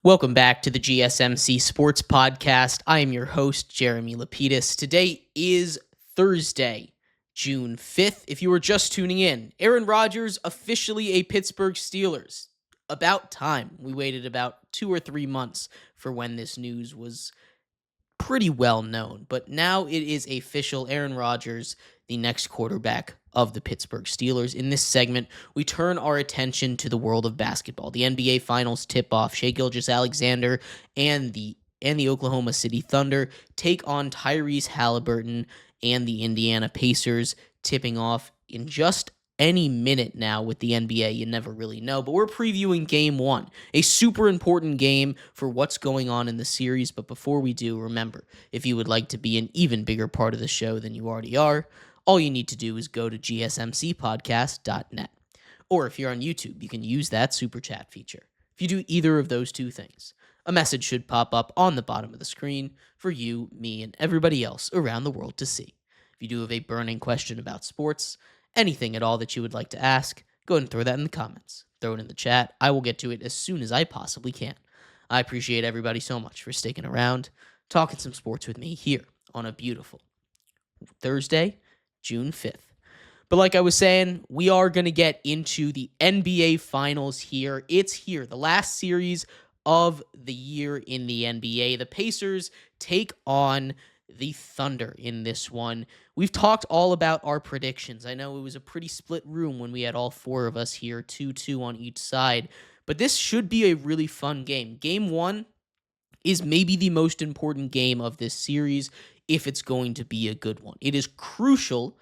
Welcome back to the GSMC Sports Podcast. I am your host, Jeremy Lapidus. Today is Thursday, June 5th. If you were just tuning in, Aaron Rodgers officially a Pittsburgh Steelers. About time. We waited about 2 or 3 months for when this news was pretty well known, but now it is official. Aaron Rodgers, the next quarterback of the Pittsburgh Steelers. In this segment, we turn our attention to the world of basketball. The NBA Finals tip-off, Shai Gilgeous-Alexander and the Oklahoma City Thunder take on Tyrese Halliburton and the Indiana Pacers, tipping off in just any minute now with the NBA. You never really know, but we're previewing game one, a super important game for what's going on in the series. But before we do, remember, if you would like to be an even bigger part of the show than you already are, all you need to do is go to gsmcpodcast.net. Or if you're on YouTube, you can use that super chat feature. If you do either of those two things, a message should pop up on the bottom of the screen for you, me, and everybody else around the world to see. If you do have a burning question about sports, anything at all that you would like to ask, go ahead and throw that in the comments. Throw it in the chat. I will get to it as soon as I possibly can. I appreciate everybody so much for sticking around, talking some sports with me here on a beautiful Thursday, June 5th. But like I was saying, we are going to get into the NBA Finals here. It's here, the last series of the year in the NBA. The Pacers take on the Thunder in this one. We've talked all about our predictions. I know it was a pretty split room when we had all four of us here, 2-2 on each side. But this should be a really fun game. Game one is maybe the most important game of this series if it's going to be a good one. It is crucial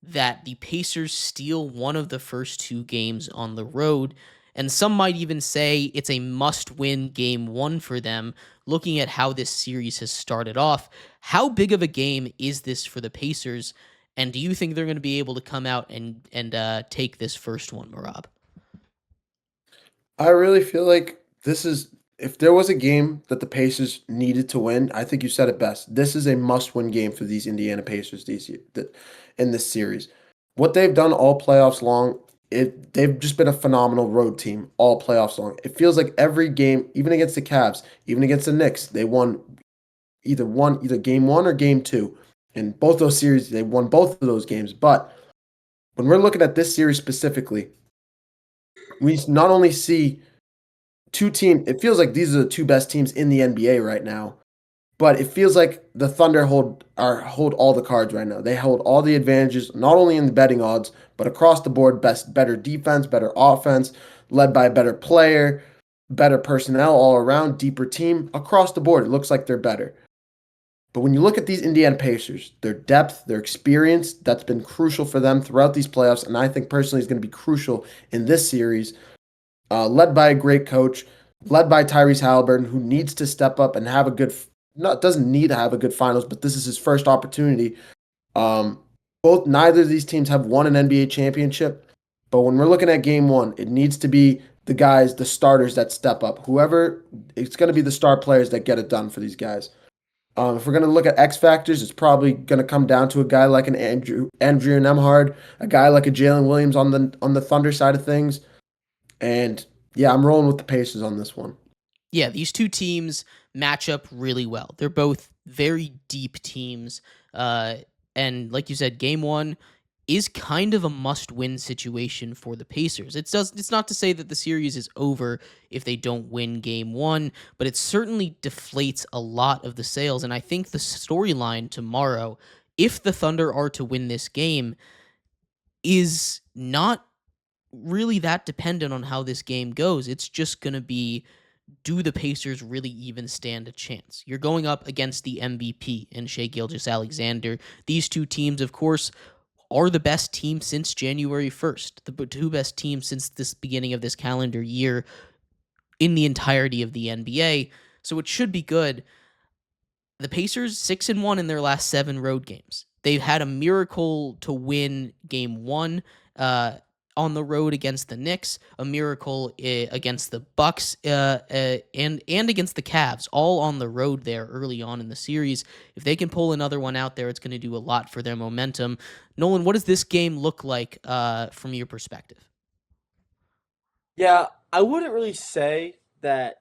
that the Pacers steal one of the first two games on the road, and some might even say it's a must-win game one for them, looking at how this series has started off. How big of a game is this for the Pacers, and do you think they're going to be able to come out and take this first one, Mehrob? I really feel like this is, if there was a game that the Pacers needed to win, I think you said it best. This is a must-win game for these Indiana Pacers in this series. What they've done all playoffs long, they've just been a phenomenal road team all playoffs long. It feels like every game, even against the Cavs, even against the Knicks, they won either game one or game two. In both those series, they won both of those games. But when we're looking at this series specifically, we not only see two teams. It feels like these are the two best teams in the NBA right now. But it feels like the Thunder hold all the cards right now. They hold all the advantages, not only in the betting odds, but across the board. Better defense, better offense, led by a better player, better personnel all around, deeper team across the board. It looks like they're better. But when you look at these Indiana Pacers, their depth, their experience, that's been crucial for them throughout these playoffs, and I think personally is going to be crucial in this series, led by a great coach, led by Tyrese Halliburton, who needs to step up and have a good, not doesn't need to have a good finals, but this is his first opportunity. Um, Neither of these teams have won an NBA championship, but when we're looking at game one, it needs to be the guys, the starters that step up. Whoever, it's going to be the star players that get it done for these guys. If we're going to look at X factors, it's probably going to come down to a guy like an Andrew Nemhard, a guy like a Jalen Williams on the Thunder side of things. And yeah, I'm rolling with the Pacers on this one. Yeah, these two teams match up really well. They're both very deep teams. And like you said, game one is kind of a must-win situation for the Pacers. It's not to say that the series is over if they don't win game one, but it certainly deflates a lot of the sails. And I think the storyline tomorrow, if the Thunder are to win this game, is not really that dependent on how this game goes. It's just going to be, do the Pacers really even stand a chance? You're going up against the MVP and Shai Gilgeous-Alexander. These two teams, of course, are the best team since January 1st, the two best teams since this beginning of this calendar year in the entirety of the NBA. So it should be good. The Pacers 6-1 in their last 7 road games. They've had a miracle to win game one on the road against the Knicks, a miracle against the Bucks, and against the Cavs, all on the road there early on in the series. If they can pull another one out there, it's going to do a lot for their momentum. Nolan, what does this game look like from your perspective? Yeah, I wouldn't really say that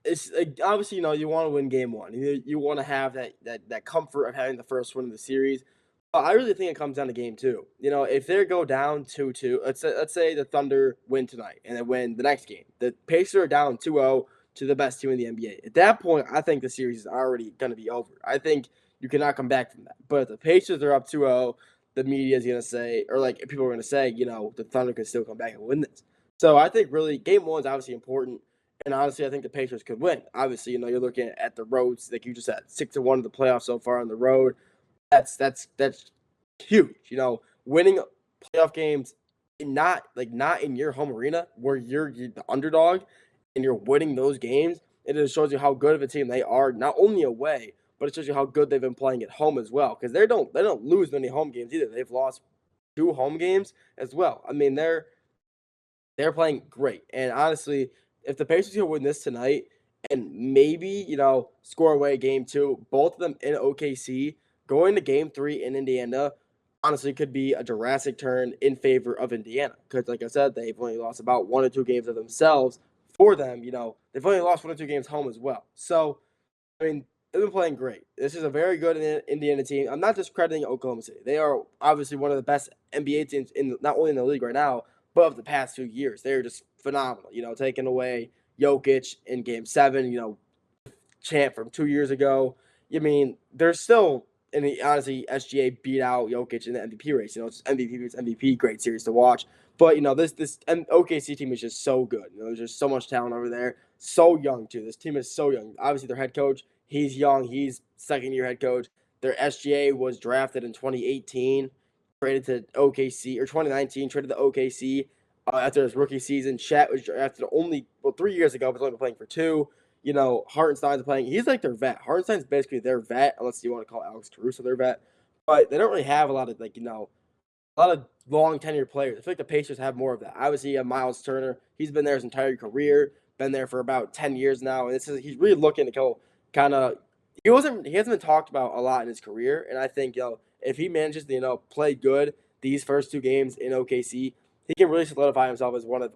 it's like, obviously, you want to win game one. You want to have that comfort of having the first win of the series. But I really think it comes down to game two. If they go down 2-2, let's say the Thunder win tonight and then win the next game. The Pacers are down 2-0 to the best team in the NBA. At that point, I think the series is already going to be over. I think you cannot come back from that. But if the Pacers are up 2-0, the media is going to say, or like people are going to say, the Thunder can still come back and win this. So I think really game one is obviously important. And honestly, I think the Patriots could win. Obviously, you're looking at the roads, like you just said, 6-1 in the playoffs so far on the road. That's huge. Winning playoff games, not in your home arena where you're the underdog, and you're winning those games. It just shows you how good of a team they are, not only away, but it shows you how good they've been playing at home as well. Because they don't lose many home games either. They've lost 2 home games as well. I mean, they're playing great. And honestly, if the Pacers can win this tonight and maybe, score away game two, both of them in OKC, going to game three in Indiana, honestly could be a drastic turn in favor of Indiana. Because, like I said, they've only lost about 1 or 2 games of themselves. For them, they've only lost 1 or 2 games home as well. So, I mean, they've been playing great. This is a very good Indiana team. I'm not discrediting Oklahoma City. They are obviously one of the best NBA teams in not only in the league right now, but of the past few years. They're just phenomenal. Taking away Jokic in Game 7, champ from 2 years ago. I mean, they're still, and honestly, SGA beat out Jokic in the MVP race. It's MVP, great series to watch. But this OKC team is just so good. There's just so much talent over there. So young too. This team is so young. Obviously, their head coach, he's young. He's second-year head coach. Their SGA was drafted in 2018, traded to OKC, or 2019, traded to OKC after his rookie season. Chet was drafted only 3 years ago, but he's only been playing for 2. Hartenstein's playing. He's like their vet. Hartenstein's basically their vet, unless you want to call Alex Caruso their vet. But they don't really have a lot of a lot of long tenure players. I feel like the Pacers have more of that. Obviously, you have Miles Turner. He's been there his entire career. Been there for about 10 years now, and he's really looking to go kind of. He hasn't been talked about a lot in his career, and I think if he manages to play good these first 2 games in OKC, he can really solidify himself as one of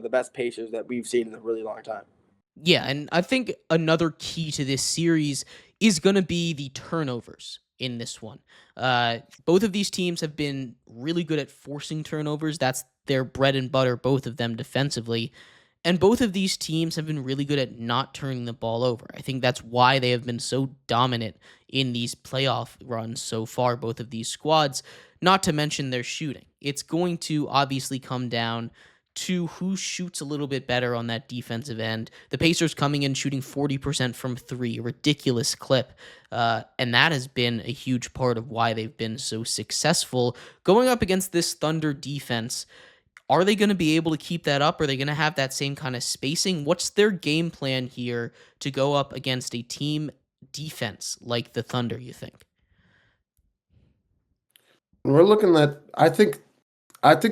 the best Pacers that we've seen in a really long time. Yeah, and I think another key to this series is going to be the turnovers in this one. Both of these teams have been really good at forcing turnovers. That's their bread and butter, both of them defensively. And both of these teams have been really good at not turning the ball over. I think that's why they have been so dominant in these playoff runs so far, both of these squads, not to mention their shooting. It's going to obviously come down to who shoots a little bit better on that defensive end. The Pacers coming in shooting 40% from three, a ridiculous clip. And that has been a huge part of why they've been so successful going up against this Thunder defense. Are they going to be able to keep that up? Are they going to have that same kind of spacing? What's their game plan here to go up against a team defense like the Thunder, you think? We're looking at, I think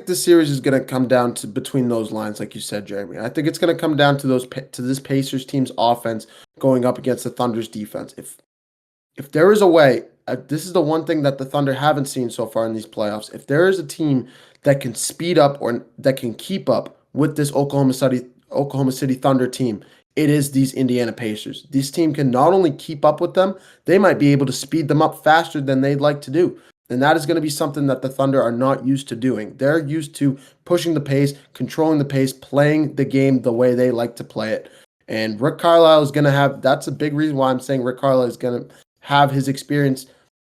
the series is going to come down to between those lines, like you said, Jeremy. I think it's going to come down to this Pacers team's offense going up against the Thunder's defense. If there is a way, this is the one thing that the Thunder haven't seen so far in these playoffs. If there is a team that can speed up or that can keep up with this Oklahoma City Thunder team, it is these Indiana Pacers. This team can not only keep up with them, they might be able to speed them up faster than they'd like to do. And that is going to be something that the Thunder are not used to doing. They're used to pushing the pace, controlling the pace, playing the game the way they like to play it. And Rick Carlisle is going to have, that's a big reason why I'm saying Rick Carlisle is going to have his experience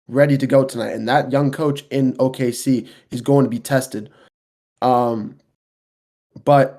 ready to go tonight. And that young coach in OKC is going to be tested. But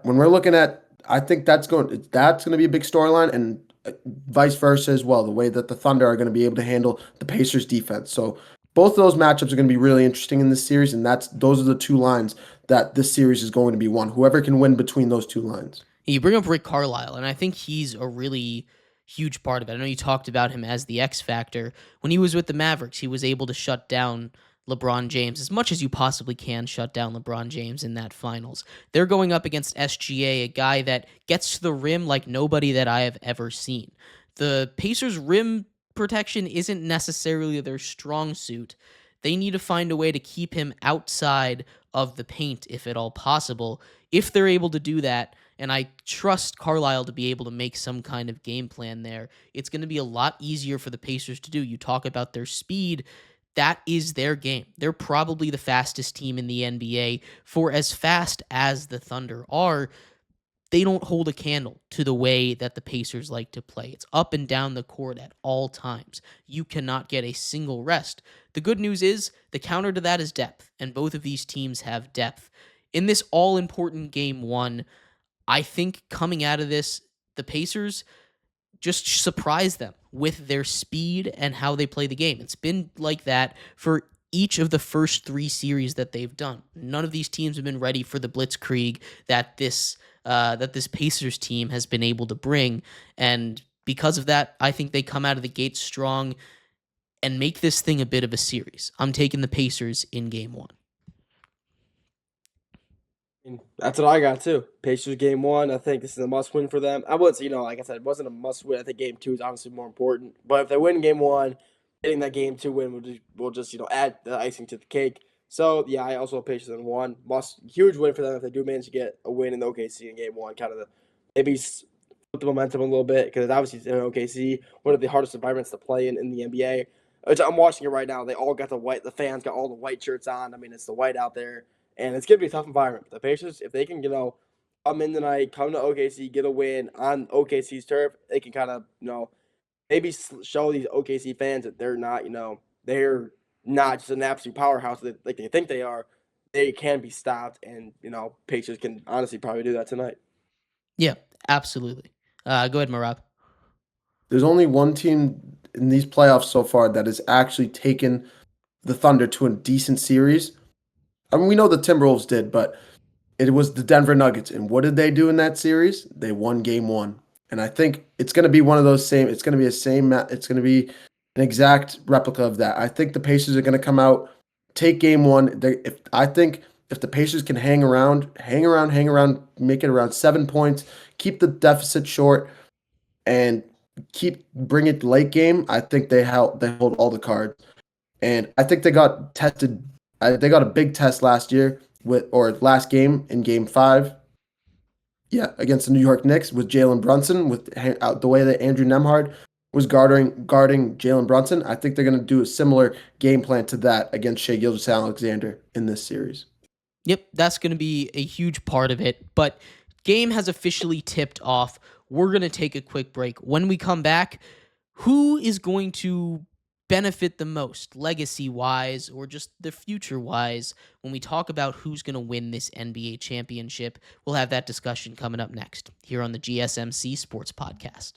when we're looking at, I think that's going to be a big storyline, and vice versa as well, the way that the Thunder are going to be able to handle the Pacers defense. So both of those matchups are going to be really interesting in this series, and those are the 2 lines that this series is going to be won. Whoever can win between those 2 lines. You bring up Rick Carlisle, and I think he's a really huge part of it. I know you talked about him as the X factor. When he was with the Mavericks, he was able to shut down LeBron James as much as you possibly can shut down LeBron James in that finals. They're going up against SGA, a guy that gets to the rim like nobody that I have ever seen. The Pacers' rim protection isn't necessarily their strong suit. They need to find a way to keep him outside of the paint if at all possible. If they're able to do that, and I trust Carlisle to be able to make some kind of game plan there. It's going to be a lot easier for the Pacers to do. You talk about their speed. That is their game. They're probably the fastest team in the NBA. For as fast as the Thunder are, they don't hold a candle to the way that the Pacers like to play. It's up and down the court at all times. You cannot get a single rest. The good news is the counter to that is depth, and both of these teams have depth. In this all-important game one, I think coming out of this, the Pacers just surprise them with their speed and how they play the game. It's been like that for each of the first 3 series that they've done. None of these teams have been ready for the blitzkrieg that this Pacers team has been able to bring. And because of that, I think they come out of the gate strong and make this thing a bit of a series. I'm taking the Pacers in game 1. That's what I got too. Pacers game 1. I think this is a must win for them. I would say, like I said, it wasn't a must win. I think game 2 is obviously more important. But if they win game 1, getting that game 2 win will just add the icing to the cake. So yeah, I also have Pacers in 1. Huge win for them if they do manage to get a win in the OKC in game 1. Kind of maybe flip the momentum a little bit, because obviously in OKC, one of the hardest environments to play in the NBA. I'm watching it right now. They all got the fans got all the white shirts on. I mean, it's the white out there. And it's going to be a tough environment. The Pacers, if they can, come in tonight, come to OKC, get a win on OKC's turf, they can kind of, maybe show these OKC fans that they're not, they're not just an absolute powerhouse that they think they are. They can be stopped, and, Pacers can honestly probably do that tonight. Yeah, absolutely. Go ahead, Mehrob. There's only one team in these playoffs so far that has actually taken the Thunder to a decent series. I mean, we know the Timberwolves did, but it was the Denver Nuggets. And what did they do in that series? They won game 1. And I think it's going to be one of those same, it's going to be it's going to be an exact replica of that. I think the Pacers are going to come out, take game 1. I think if the Pacers can hang around, make it around 7 points, keep the deficit short, and bring it late game, I think they hold all the cards. And I think they got tested. They got a big test last year last game in game 5. Yeah, against the New York Knicks with Jalen Brunson, with the way that Andrew Nembhard was guarding Jalen Brunson. I think they're going to do a similar game plan to that against Shai Gilgeous-Alexander in this series. Yep, that's going to be a huge part of it. But game has officially tipped off. We're going to take a quick break. When we come back, who is going to benefit the most, legacy-wise or just the future-wise, when we talk about who's going to win this NBA championship? We'll have that discussion coming up next here on the GSMC Sports Podcast.